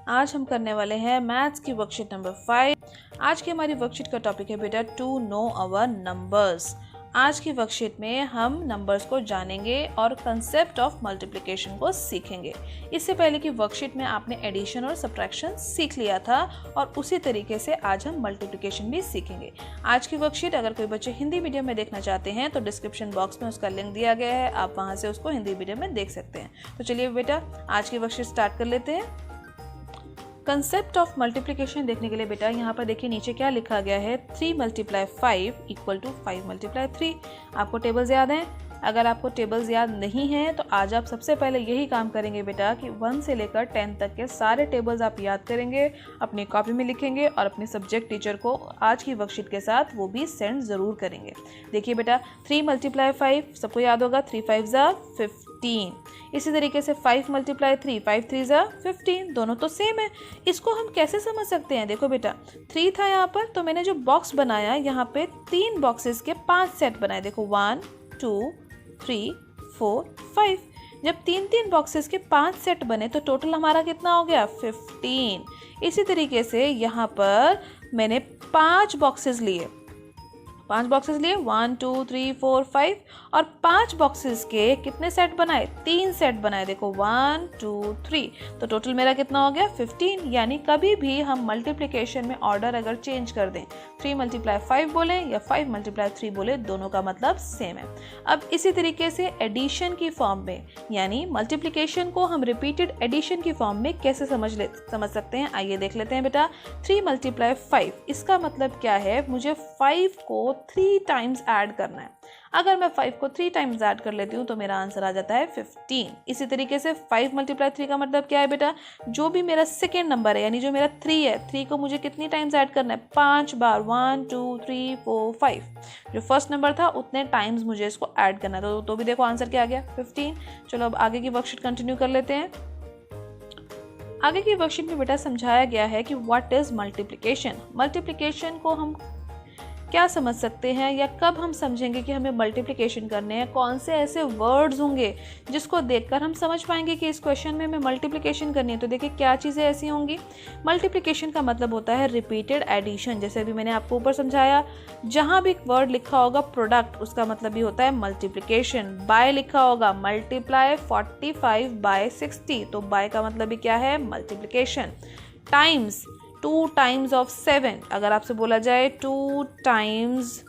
आज हम करने वाले हैं मैथ्स की वर्कशीट नंबर 5। आज की हमारी वर्कशीट का टॉपिक है बेटा टू नो अवर नंबर्स। आज की वर्कशीट में हम नंबर्स को जानेंगे और कंसेप्ट ऑफ मल्टीप्लिकेशन को सीखेंगे। इससे पहले की वर्कशीट में आपने एडिशन और सब्ट्रैक्शन सीख लिया था और उसी तरीके से आज हम मल्टीप्लिकेशन भी सीखेंगे। आज की वर्कशीट अगर कोई बच्चे हिंदी मीडियम में देखना चाहते हैं तो डिस्क्रिप्शन बॉक्स में उसका लिंक दिया गया है, आप वहाँ से उसको हिंदी मीडियम में देख सकते हैं। तो चलिए बेटा आज की वर्कशीट स्टार्ट कर लेते हैं। कंसेप्ट ऑफ मल्टीप्लिकेशन देखने के लिए बेटा यहाँ पर देखिए नीचे क्या लिखा गया है, 3 × 5 = 5 × 3। आपको टेबल्स याद हैं? अगर आपको टेबल्स याद नहीं हैं तो आज आप सबसे पहले यही काम करेंगे बेटा कि 1 से लेकर 10 तक के सारे टेबल्स आप याद करेंगे, अपनी कॉपी में लिखेंगे और अपने सब्जेक्ट टीचर को आज की वर्कशीट के साथ वो भी सेंड ज़रूर करेंगे। देखिए बेटा 3 × 5 सबको याद होगा, 3 × 5 = 15। इसी तरीके से 5 × 3 5 × 3 = 15, दोनों तो सेम है। इसको हम कैसे समझ सकते हैं? देखो बेटा 3 था यहाँ पर, तो मैंने जो बॉक्स बनाया यहाँ पे 3 बॉक्सेस के 5 सेट बनाए। देखो 1 2 3 4 5। जब 3 बॉक्सेस के 5 सेट बने तो टोटल हमारा कितना हो गया? 15। इसी तरीके से यहाँ पर मैंने 5 बॉक्सेस लिए, 1 2 3 4 5 और 5 बॉक्सेस के कितने सेट बनाए? 3 सेट बनाए। देखो 1 2 3, तो टोटल मेरा कितना हो गया? 15। यानी कभी भी हम मल्टीप्लिकेशन में ऑर्डर अगर चेंज कर दें, 3 × 5 बोले या 5 × 3 बोले, दोनों का मतलब सेम है। अब इसी तरीके से एडिशन की फॉर्म में, यानी मल्टीप्लिकेशन को हम रिपीटेड एडिशन की फॉर्म में कैसे समझ सकते हैं, आइए देख लेते हैं बेटा। 3 × 5, इसका मतलब क्या है? मुझे 5 को 3 टाइम्स ऐड करना है। अगर मैं 5 को 3 टाइम्स ऐड कर लेती हूँ तो मेरा आंसर आ जाता है 15। इसी तरीके से 5 × 3 का मतलब क्या है बेटा? जो भी मेरा सेकेंड नंबर है, यानी जो मेरा 3 है, 3 को मुझे कितनी टाइम्स ऐड करना है? 5 बार, 1 2 3 4 5। जो फर्स्ट नंबर था उतने टाइम्स मुझे इसको ऐड करना है, तो भी देखो आंसर क्या आ गया? 15। चलो अब आगे की वर्कशीट कंटिन्यू कर लेते हैं। आगे की वर्कशीट में बेटा समझाया गया है कि व्हाट इज मल्टीप्लिकेशन। मल्टीप्लिकेशन को हम क्या समझ सकते हैं या कब हम समझेंगे कि हमें मल्टीप्लिकेशन करने हैं? कौन से ऐसे वर्ड्स होंगे जिसको देखकर हम समझ पाएंगे कि इस क्वेश्चन में हमें मल्टीप्लिकेशन करनी है? तो देखिए क्या चीज़ें ऐसी होंगी। मल्टीप्लिकेशन का मतलब होता है रिपीटेड एडिशन। जैसे अभी मैंने आपको ऊपर समझाया, जहाँ भी वर्ड लिखा होगा प्रोडक्ट, उसका मतलब भी होता है मल्टीप्लिकेशन। बाय लिखा होगा, मल्टीप्लाई 45 / 60, तो बाय का मतलब भी क्या है? मल्टीप्लिकेशन। टाइम्स, 2 टाइम्स ऑफ 7, अगर आपसे बोला जाए 2 टाइम्स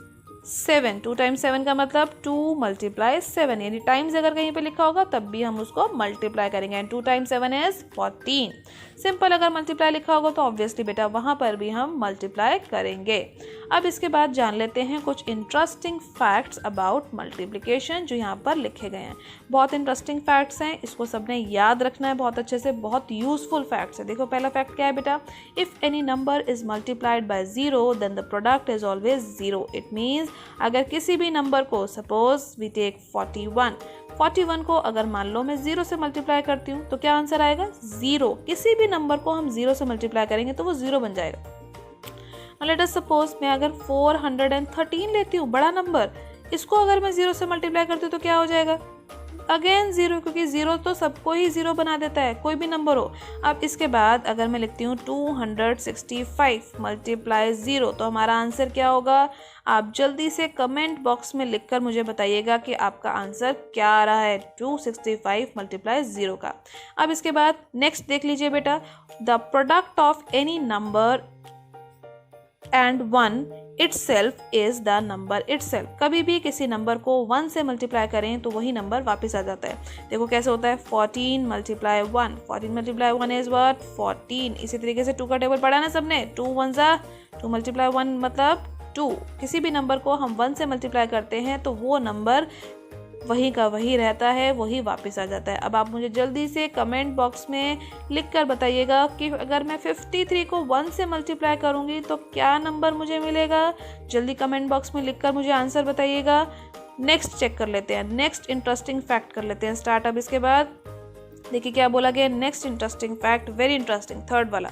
7, 2 टाइम्स 7 का मतलब 2 × 7, यानी टाइम्स अगर कहीं पे लिखा होगा तब भी हम उसको मल्टीप्लाई करेंगे। And 2 times 7 = 14। सिंपल अगर मल्टीप्लाई लिखा होगा तो ऑब्वियसली बेटा वहाँ पर भी हम मल्टीप्लाई करेंगे। अब इसके बाद जान लेते हैं कुछ इंटरेस्टिंग फैक्ट्स अबाउट मल्टीप्लिकेशन जो यहाँ पर लिखे गए हैं। बहुत इंटरेस्टिंग फैक्ट्स हैं, इसको सबने याद रखना है बहुत अच्छे से, बहुत यूजफुल फैक्ट्स है। देखो पहला फैक्ट क्या है बेटा? If any number is multiplied by 0 then the product is always 0। It means अगर किसी भी नंबर को, सपोज वी टेक 41 को अगर मान लो मैं 0 से मल्टीप्लाई करती हूँ तो क्या आंसर आएगा? 0। किसी भी नंबर को हम 0 से मल्टीप्लाई करेंगे तो वो 0 बन जाएगा। लेट अस सपोज मैं अगर 413 लेती हूँ, बड़ा नंबर, इसको अगर मैं 0 से मल्टीप्लाई करती हूँ तो क्या हो जाएगा? अगेन 0, क्योंकि 0 तो सबको ही 0 बना देता है, कोई भी नंबर हो। अब इसके बाद अगर मैं लिखती हूँ 265 × 0, तो हमारा आंसर क्या होगा? आप जल्दी से कमेंट बॉक्स में लिखकर मुझे बताइएगा कि आपका आंसर क्या आ रहा है 265 × 0 का। अब इसके बाद नेक्स्ट देख लीजिए बेटा, the product of any number and 1 itself is the number itself। कभी भी किसी नंबर को 1 से मल्टीप्लाई करें तो वही नंबर वापस आ जाता है। देखो कैसे होता है, 14 × 1, 14 × 1 is what? 14। इसी तरीके से 2 का टेबल पढ़ा ना सबने, 2 1 2 × 1 मतलब 2। किसी भी नंबर को हम 1 से मल्टीप्लाई करते हैं तो वो नंबर वही का वही रहता है, वही वापस आ जाता है। अब आप मुझे जल्दी से कमेंट बॉक्स में लिखकर बताइएगा कि अगर मैं 53 को 1 से मल्टीप्लाई करूंगी तो क्या नंबर मुझे मिलेगा? जल्दी कमेंट बॉक्स में लिखकर मुझे आंसर बताइएगा। नेक्स्ट चेक कर लेते हैं, नेक्स्ट इंटरेस्टिंग फैक्ट कर लेते हैं स्टार्ट। अब इसके बाद देखिए क्या बोला गया next interesting fact, very interesting, third वाला।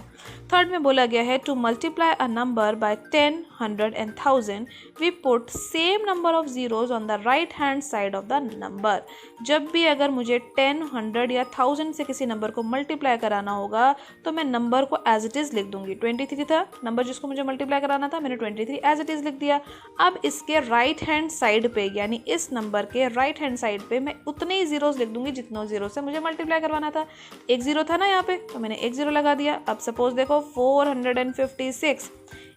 थर्ड में बोला गया है to multiply a number by 10, 100 and 1000 we put same number of zeros on the right hand side of the number. जब भी अगर मुझे 10, 100 या 1000 से किसी नंबर को मल्टीप्लाई कराना होगा तो मैं नंबर को एज इट इज़ लिख दूंगी। 23 था नंबर जिसको मुझे मल्टीप्लाई कराना था, मैंने 23 एज इट इज़ लिख दिया। अब इसके राइट हैंड साइड पे यानी इस नंबर के राइट हैंड साइड पे मैं उतने ही जीरोज लिख दूंगी जितने जीरो से मुझे मल्टीप्लाई करवाना था। एक जीरो था ना यहाँ पे, तो मैंने एक जीरो लगा दिया। अब सपोज देखो 456,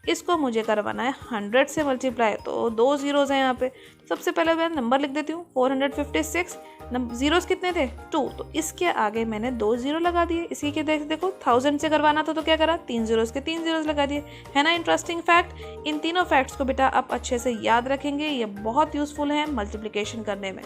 इसको मुझे करवाना है 100 से मल्टीप्लाई, तो दो जीरोज हैं यहाँ पे। सबसे पहले मैं नंबर लिख देती हूँ 456, जीरोस कितने थे 2, तो इसके आगे मैंने 2 जीरो लगा दिए। इसी के देखो 1000 से करवाना था तो क्या करा, 3 जीरोस के 3 जीरोस लगा दिए। है ना इंटरेस्टिंग फैक्ट। इन तीनों फैक्ट्स को बेटा आप अच्छे से याद रखेंगे, ये बहुत यूजफुल है मल्टीप्लिकेशन करने में।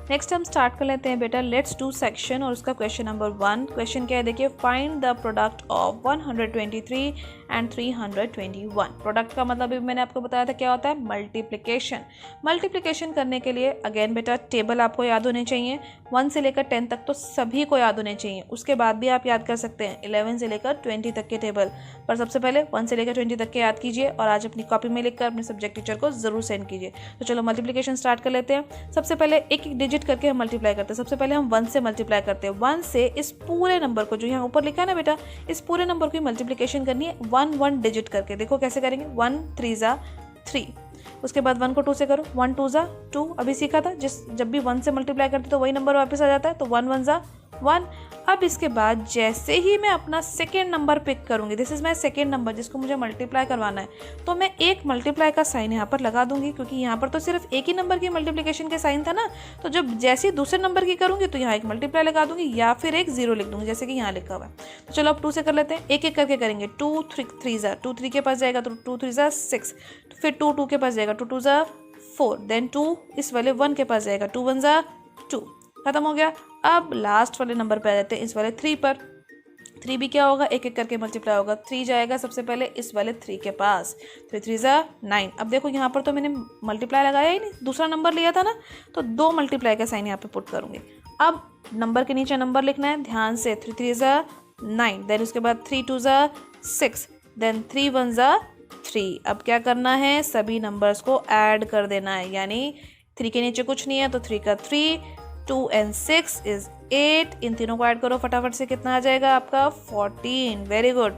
नेक्स्ट हम स्टार्ट कर लेते हैं बेटा लेट्स डू सेक्शन और उसका क्वेश्चन नंबर 1। क्वेश्चन क्या है देखिए, find the product of 123 and 321। Product का मतलब भी मैंने आपको बताया था क्या होता है, मल्टीप्लिकेशन। मल्टीप्लिकेशन करने के लिए अगेन बेटा टेबल आपको याद होने चाहिए। 1 से लेकर 10 तक तो सभी को याद होने चाहिए, उसके बाद भी आप याद कर सकते हैं 11 से लेकर 20 तक के टेबल। पर सबसे पहले 1 से लेकर 20 तक के याद कीजिए और आज अपनी कॉपी में लिखकर अपने सब्जेक्ट टीचर को जरूर सेंड कीजिए। तो चलो मल्टीप्लिकेशन स्टार्ट कर लेते हैं। सबसे पहले एक एक डिजिट करके हम मल्टीप्लाई करते हैं। सबसे पहले हम 1 से मल्टीप्लाई करते हैं। 1 से इस पूरे नंबर को जो यहाँ ऊपर लिखा है ना बेटा, इस पूरे नंबर की मल्टीप्लिकेशन करनी है 1 डिजिट करके। देखो कैसे करेंगे, 1 3 जा 3। उसके बाद 1 को 2 से करो, 1 2 जा 2। अभी सीखा था जब भी 1 से मल्टीप्लाई करते तो वही नंबर वापस आ जाता है, तो 1 1 जा 1। अब इसके बाद जैसे ही मैं अपना सेकेंड नंबर पिक करूंगी, this is my second number जिसको मुझे मल्टीप्लाई करवाना है, तो मैं एक मल्टीप्लाई का साइन यहाँ पर लगा दूंगी, क्योंकि यहाँ पर तो सिर्फ एक ही नंबर की मल्टीप्लिकेशन के साइन था ना। तो जब जैसे ही दूसरे नंबर की करूंगी तो यहाँ एक मल्टीप्लाई लगा दूंगी या फिर एक जीरो लिख दूंगी, जैसे कि यहाँ लिखा हुआ है। तो चलो अब 2 से कर लेते हैं, एक एक करके करेंगे। 2 3 जा 2 3 के पास जाएगा तो 2 3 जा 6, फिर 2 2 के पास जाएगा 2 2 जा 4, देन 2 इस वाले 1 के पास जाएगा 2 1 जा 2, खत्म हो गया। अब लास्ट वाले नंबर पे आ जाते हैं, इस वाले 3 पर। 3 भी क्या होगा, एक एक करके मल्टीप्लाई होगा। 3 जाएगा सबसे पहले इस वाले 3 के पास, 3 3 जा 9। अब देखो यहाँ पर तो मैंने मल्टीप्लाई लगाया ही नहीं, दूसरा नंबर लिया था ना, तो 2 मल्टीप्लाई का साइन यहाँ पे पुट करूँगी। अब नंबर के नीचे नंबर लिखना है ध्यान से, 3 3 जा 9, देन उसके बाद 3 2 जा 6, देन 3 1 जा 3। अब क्या करना है, सभी नंबर्स को ऐड कर देना है, यानी 3 के नीचे कुछ नहीं है तो 3 का 3, 2 and 6 is 8। इन तीनों को ऐड करो फटाफट से, कितना आ जाएगा आपका 14। Very good.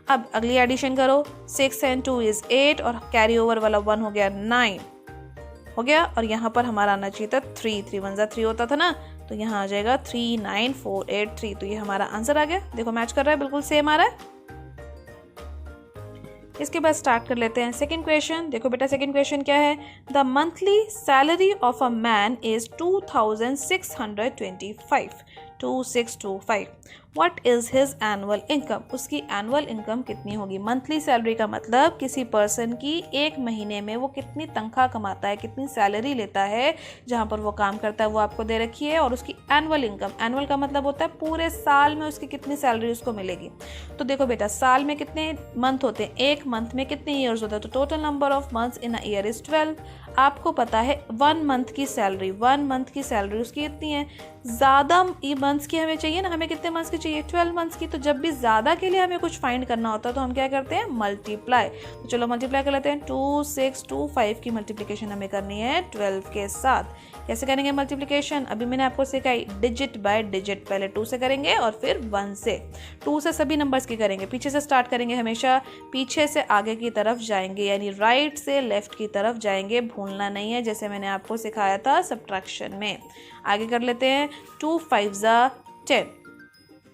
अब अगली एडिशन करो, 6 and 2 is 8 और कैरी ओवर वाला 1 हो गया 9 हो गया। और यहाँ पर हमारा आना चाहिए था 3, 3 1 जा 3 होता था ना, तो यहाँ आ जाएगा 3 9 4 8 3। तो ये हमारा आंसर आ गया, देखो मैच कर रहा है, बिल्कुल सेम आ रहा है। इसके बाद स्टार्ट कर लेते हैं सेकंड क्वेश्चन। देखो बेटा सेकंड क्वेश्चन क्या है, the monthly salary of a man is 2625। What is his annual income. उसकी एनुअल इनकम कितनी होगी। मंथली सैलरी का मतलब किसी पर्सन की एक महीने में वो कितनी तनख्वाह कमाता है, कितनी सैलरी लेता है जहाँ पर वो काम करता है, वो आपको दे रखी है। और उसकी एनुअल इनकम, एनुअल का मतलब होता है पूरे साल में उसकी कितनी सैलरी उसको मिलेगी। तो देखो बेटा साल में कितने मंथ होते हैं, एक मंथ में कितने ईयर्स होता है, तो total number of months in a year is 12। आपको पता है 1 मंथ की सैलरी, 1 मंथ की सैलरी उसकी कितनी है, ज़्यादा मंथ्स की हमें चाहिए ना, हमें कितने मंथ्स की चाहिए 12 मंथ्स की। तो जब भी ज़्यादा के लिए हमें कुछ फाइंड करना होता है तो हम क्या करते हैं, मल्टीप्लाई। तो चलो मल्टीप्लाई कर लेते हैं, 2625 की मल्टीप्लिकेशन हमें करनी है 12 के साथ। कैसे करेंगे मल्टीप्लिकेशन, अभी मैंने आपको सिखाई डिजिट बाय डिजिट। पहले 2 से करेंगे और फिर 1 से। 2 से सभी नंबर्स की करेंगे, पीछे से स्टार्ट करेंगे, हमेशा पीछे से आगे की तरफ जाएंगे, यानी राइट से लेफ्ट की तरफ जाएंगे, भूलना नहीं है, जैसे मैंने आपको सिखाया था सब्ट्रैक्शन में। आगे कर लेते हैं, 2 5 जा 10,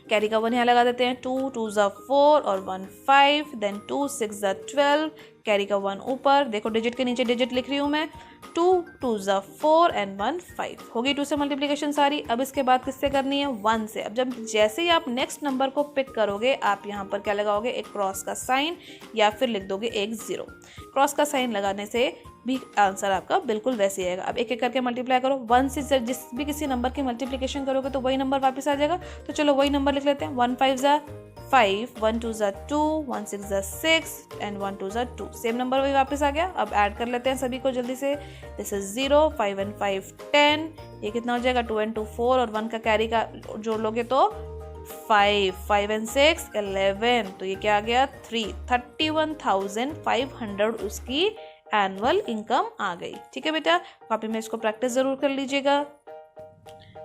कैरी का 1 यहाँ लगा देते हैं, 2 2 जा 4 और 1 5, देन 2 6 जा 12, कैरी का 1 ऊपर। देखो डिजिट के नीचे डिजिट लिख रही हूँ मैं, 2 2 जा 4 एंड 1 5 होगी 2 से मल्टीप्लिकेशन सारी। अब इसके बाद किससे करनी है, 1 से। अब जब जैसे ही आप नेक्स्ट नंबर को पिक करोगे, आप यहाँ पर क्या लगाओगे, एक क्रॉस का साइन या फिर लिख दोगे एक 0। क्रॉस का साइन लगाने से भी आंसर आपका बिल्कुल वैसे ही आएगा। अब एक एक करके मल्टीप्लाई करो, 1 से जिस भी किसी नंबर की मल्टीप्लिकेशन करोगे तो वही नंबर वापस आ जाएगा। तो चलो वही नंबर लिख लेते हैं, 1 5 जा 5, 1 2 ज़ा 2, 1 6 ज़ा 6 एंड 1 2 ज़ा 2। सेम नंबर वही वापस आ गया। अब ऐड कर लेते हैं सभी को जल्दी से। दिस इज 0, 5 एंड 5 10, ये कितना हो जाएगा 2 एंड 2 4 और 1 का कैरी का जोड़ लोगे तो 5, 5 एंड 6 11, तो ये क्या आ गया 3, 31,500 उसकी एनुअल इनकम आ गई। ठीक है बेटा, कॉपी में इसको प्रैक्टिस जरूर कर लीजिएगा।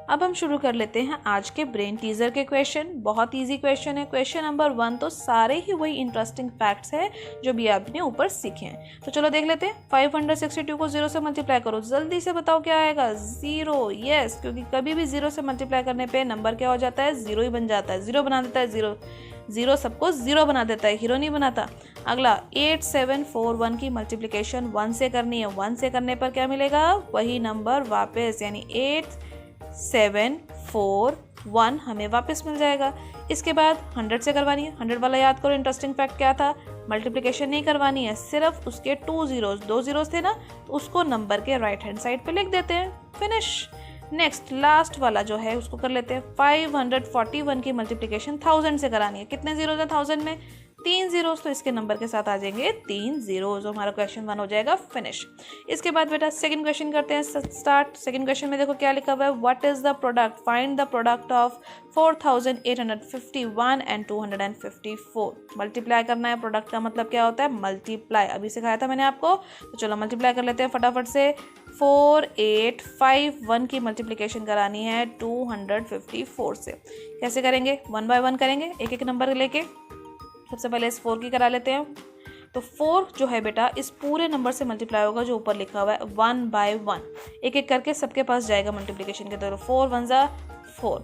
अब हम शुरू कर लेते हैं आज के ब्रेन टीजर के क्वेश्चन। बहुत इजी क्वेश्चन है। क्वेश्चन नंबर 1 तो सारे ही वही इंटरेस्टिंग फैक्ट्स हैं जो भी आपने ऊपर सीखे हैं। तो चलो देख लेते हैं। 562 को 0 से मल्टीप्लाई करो, जल्दी से बताओ क्या आएगा 0। यस, क्योंकि कभी भी 0 से मल्टीप्लाई करने पे नंबर क्या हो जाता है 0 ही बन जाता है। 0 बना देता है 0 सबको 0 बना देता है, हीरो नहीं बनाता। अगला 8741 की मल्टीप्लिकेशन 1 से करनी है। 1 से करने पर क्या मिलेगा वही नंबर वापस, यानी 8741 हमें वापस मिल जाएगा। इसके बाद 100 से करवानी है। 100 वाला याद करो, इंटरेस्टिंग फैक्ट क्या था, मल्टीप्लिकेशन नहीं करवानी है, सिर्फ उसके 2 zeros थे ना, तो उसको नंबर के राइट हैंड साइड पे लिख देते हैं, फिनिश। नेक्स्ट लास्ट वाला जो है उसको कर लेते हैं। 541 की मल्टीप्लिकेशन 1000 से करानी है। कितने जीरोज है 1000 में 3 zeros, तो इसके नंबर के साथ आ जाएंगे 3 zeros। हमारा क्वेश्चन 1 हो जाएगा फिनिश। इसके बाद बेटा सेकंड क्वेश्चन करते हैं स्टार्ट। सेकंड क्वेश्चन में देखो क्या लिखा हुआ है, what is the product, find the product of 4851 and 254। Multiply करना है। प्रोडक्ट का मतलब क्या होता है मल्टीप्लाई, अभी सिखाया था मैंने आपको। तो चलो मल्टीप्लाई कर लेते हैं फटाफट से। 4851 की मल्टीप्लिकेशन करानी है 254 से। कैसे करेंगे, 1 by 1 करेंगे, एक एक नंबर लेके। सबसे पहले इस 4 की करा लेते हैं। तो 4 जो है बेटा इस पूरे नंबर से मल्टीप्लाई होगा जो ऊपर लिखा हुआ है 1 by 1, एक एक करके सबके पास जाएगा मल्टीप्लिकेशन के तरफ। 4 1 ज़ा 4,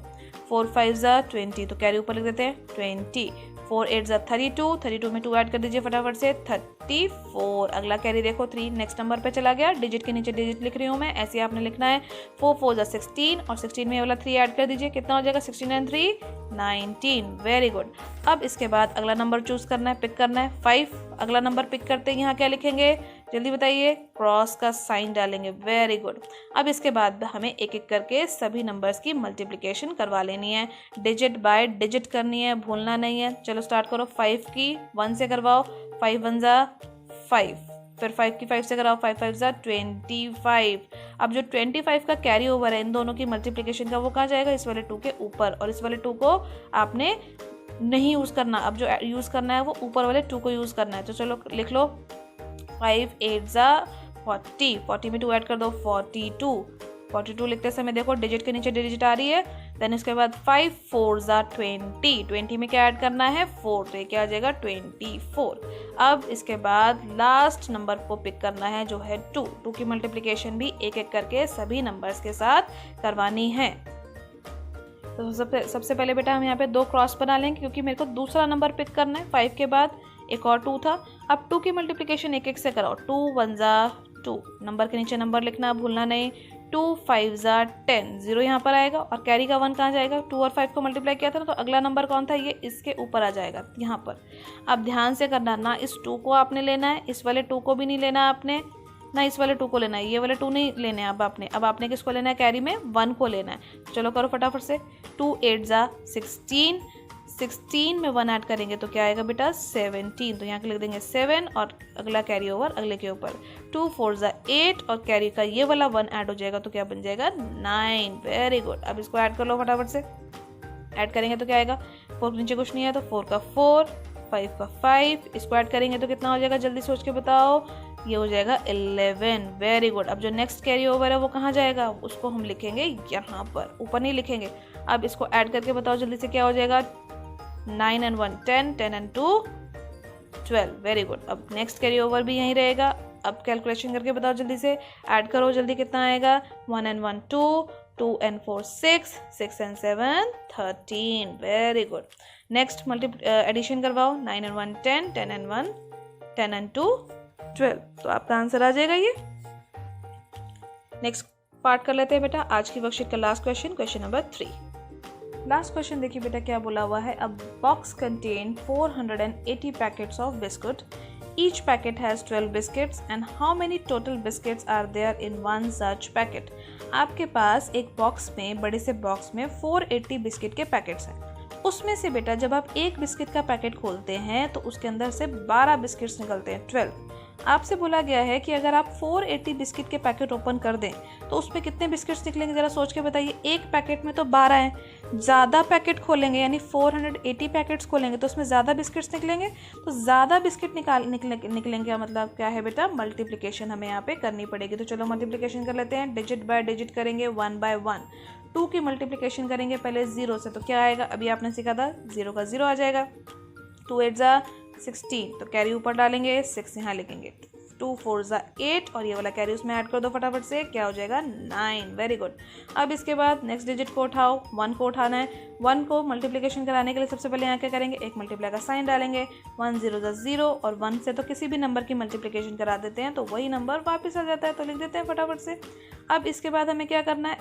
4 5 ज़ा 20, तो कैरी ऊपर लिख देते हैं 20। 4 8 ज़ा 32, 32 में 2 ऐड कर दीजिए फटाफट से 34। अगला कैरी देखो 3 नेक्स्ट नंबर पे चला गया, डिजिट के नीचे डिजिट लिख रही हूँ मैं, ऐसे आपने लिखना है। 4 4 ज़ा 16 और 16 में वाला 3 ऐड कर दीजिए, कितना हो जाएगा 16 and 3 19। Very good. अब इसके बाद अगला नंबर चूज करना है, पिक करना है 5। अगला नंबर पिक करते हैं, यहाँ क्या लिखेंगे जल्दी बताइए, क्रॉस का साइन डालेंगे। Very good. अब इसके बाद हमें एक एक करके सभी नंबर्स की मल्टीप्लिकेशन करवा लेनी है, डिजिट बाय डिजिट करनी है, भूलना नहीं है। चलो स्टार्ट करो। 5 की 1 से करवाओ, 5 1 ज़ा 5, फिर 5 की 5 से कराओ, 5 5 ज़ा 25। अब जो 25 का कैरी ओवर है इन दोनों की मल्टीप्लिकेशन का वो कहाँ जाएगा, इस वाले 2 के ऊपर, और इस वाले 2 को आपने नहीं यूज़ करना। अब जो यूज़ करना है वो ऊपर वाले 2 को यूज़ करना है। तो चलो लिख लो 5 8 ज़ा 40, 40 में 2 ऐड कर दो 42। 42 लिखते समय देखो डिजिट के नीचे डिजिट आ रही है। देन इसके बाद 5 4 ज़ा 20, 20 में क्या ऐड करना है 4, तो ये क्या आ जाएगा 24। अब इसके बाद लास्ट नंबर को पिक करना है जो है 2। 2 की मल्टीप्लिकेशन भी एक एक करके सभी नंबर्स के साथ करवानी है। तो सबसे पहले बेटा हम यहाँ पे 2 क्रॉस बना लेंगे क्योंकि मेरे को दूसरा नंबर पिक करना है। 5 के बाद एक और 2 था। अब 2 की मल्टीप्लिकेशन एक एक से कराओ। 2 1 ज़ा 2, नंबर के नीचे नंबर लिखना भूलना नहीं। 2 5 ज़ा 10, 0 यहाँ पर आएगा और कैरी का 1 कहाँ जाएगा, 2 और 5 को मल्टीप्लाई किया था ना, तो अगला नंबर कौन था, ये इसके ऊपर आ जाएगा यहाँ पर। अब ध्यान से करना, ना इस 2 को आपने लेना है, इस वाले 2 को भी नहीं लेना आपने, ना इस वाले 2 को लेना है, ये वाले 2 नहीं लेने हैं। अब आपने किसको लेना है, कैरी में 1 को लेना है। चलो करो फटाफट से। 2 8 ज़ा 16, 16 में 1 ऐड करेंगे तो क्या आएगा बेटा 17, तो यहाँ लिख देंगे 7 और अगला कैरी ओवर अगले के ऊपर। 2 4 ज़ा 8 और कैरी का ये वाला 1 ऐड हो जाएगा तो क्या बन जाएगा 9। Very good. अब इसको ऐड कर लो फटाफट से। ऐड करेंगे तो क्या आएगा, 4 के नीचे कुछ नहीं है तो 4 का 4, 5 का 5, इसको ऐड करेंगे तो कितना हो जाएगा जल्दी सोच के बताओ, ये हो जाएगा 11। Very good. अब जो नेक्स्ट कैरी ओवर है वो कहाँ जाएगा, उसको हम लिखेंगे यहाँ पर, ऊपर नहीं लिखेंगे। अब इसको ऐड करके बताओ जल्दी से क्या हो जाएगा, 9 and 1 10, 10 and 2 12। Very good. अब नेक्स्ट कैरी ओवर भी यहीं रहेगा। अब कैलकुलेशन करके बताओ जल्दी से, ऐड करो जल्दी कितना आएगा, 1 and 1 2, 2 and 4 6, 6 and 7 13। Very good. Next addition करवाओ, 9 and 1 10, 10 and 1 10 and 2 12, तो आपका आंसर आ जाएगा ये। नेक्स्ट पार्ट कर लेते हैं बेटा आज की वर्कशीट का last question, question number 3। Last question देखिए बेटा क्या बोला हुआ है, a box contain 480 packets of biscuit, each packet has 12 biscuits and how many total biscuits are there in one such packet. आपके पास एक बॉक्स में, बड़े से बॉक्स में 480 बिस्किट के पैकेट्स हैं उसमें से बेटा जब आप एक बिस्किट का पैकेट खोलते हैं तो उसके अंदर से 12 बिस्किट्स निकलते हैं, 12। आपसे बोला गया है कि अगर आप 480 बिस्किट के पैकेट ओपन कर दें तो उसमें कितने बिस्किट्स निकलेंगे, ज़रा सोच के बताइए। एक पैकेट में तो 12 हैं, ज़्यादा पैकेट खोलेंगे यानी 480 पैकेट्स खोलेंगे तो उसमें ज़्यादा बिस्किट्स निकलेंगे। तो ज़्यादा बिस्किट निकलेंगे मतलब क्या है बेटा, मल्टीप्लिकेशन हमें यहाँ पे करनी पड़ेगी। तो चलो मल्टीप्लिकेशन कर लेते हैं, डिजिट बाय डिजिट करेंगे, 1 बाय 1। 2 की मल्टीप्लिकेशन करेंगे पहले 0 से, तो क्या आएगा, अभी आपने सीखा था 0 का 0 आ जाएगा। 2 8 ज़ा 16, तो कैरी ऊपर डालेंगे, 6 यहाँ लिखेंगे। 2 4 ज़ा 8 और ये वाला कैरी उसमें ऐड कर दो फटाफट से, क्या हो जाएगा 9। Very good. अब इसके बाद नेक्स्ट डिजिट को उठाओ, 1 को उठाना है। 1 को मल्टीप्लिकेशन कराने के लिए सबसे पहले यहाँ क्या करेंगे, एक मल्टीप्लाई का साइन डालेंगे। 1 0 ज़ा 0 और 1 से तो किसी भी नंबर की मल्टीप्लिकेशन करा देते हैं तो वही नंबर वापस आ जाता है, तो लिख देते हैं फटाफट से। अब इसके बाद हमें क्या करना है,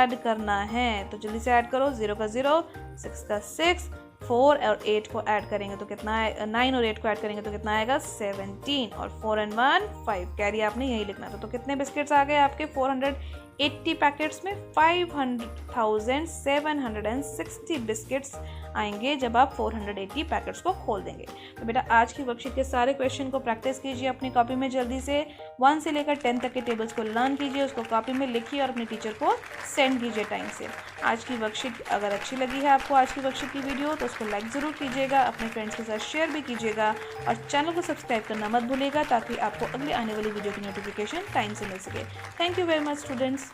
ऐड करना है, तो जल्दी से ऐड करो। 0 का 0, 6 का 6, 4 और 8 को ऐड करेंगे तो कितना है, 9 और 8 को ऐड करेंगे तो कितना आएगा 17, और 4 and 1 5, कैरी आपने यही लिखना था। तो कितने बिस्किट्स आ गए आपके 480 पैकेट्स में, 500,760 बिस्किट्स आएंगे जब आप 480 पैकेट्स को खोल देंगे। तो बेटा आज की वर्कशीट के सारे क्वेश्चन को प्रैक्टिस कीजिए अपनी कॉपी में, जल्दी से 1 से लेकर 10 तक के टेबल्स को लर्न कीजिए, उसको कॉपी में लिखिए और अपने टीचर को सेंड कीजिए टाइम से। आज की वर्कशीट अगर अच्छी लगी है आपको, आज की वर्कशीट की वीडियो, तो उसको लाइक ज़रूर कीजिएगा, अपने फ्रेंड्स के साथ शेयर भी कीजिएगा और चैनल को सब्सक्राइब करना मत भूलिएगा ताकि आपको अगले आने वाली वीडियो की नोटिफिकेशन टाइम से मिल सके। Thank you very much students.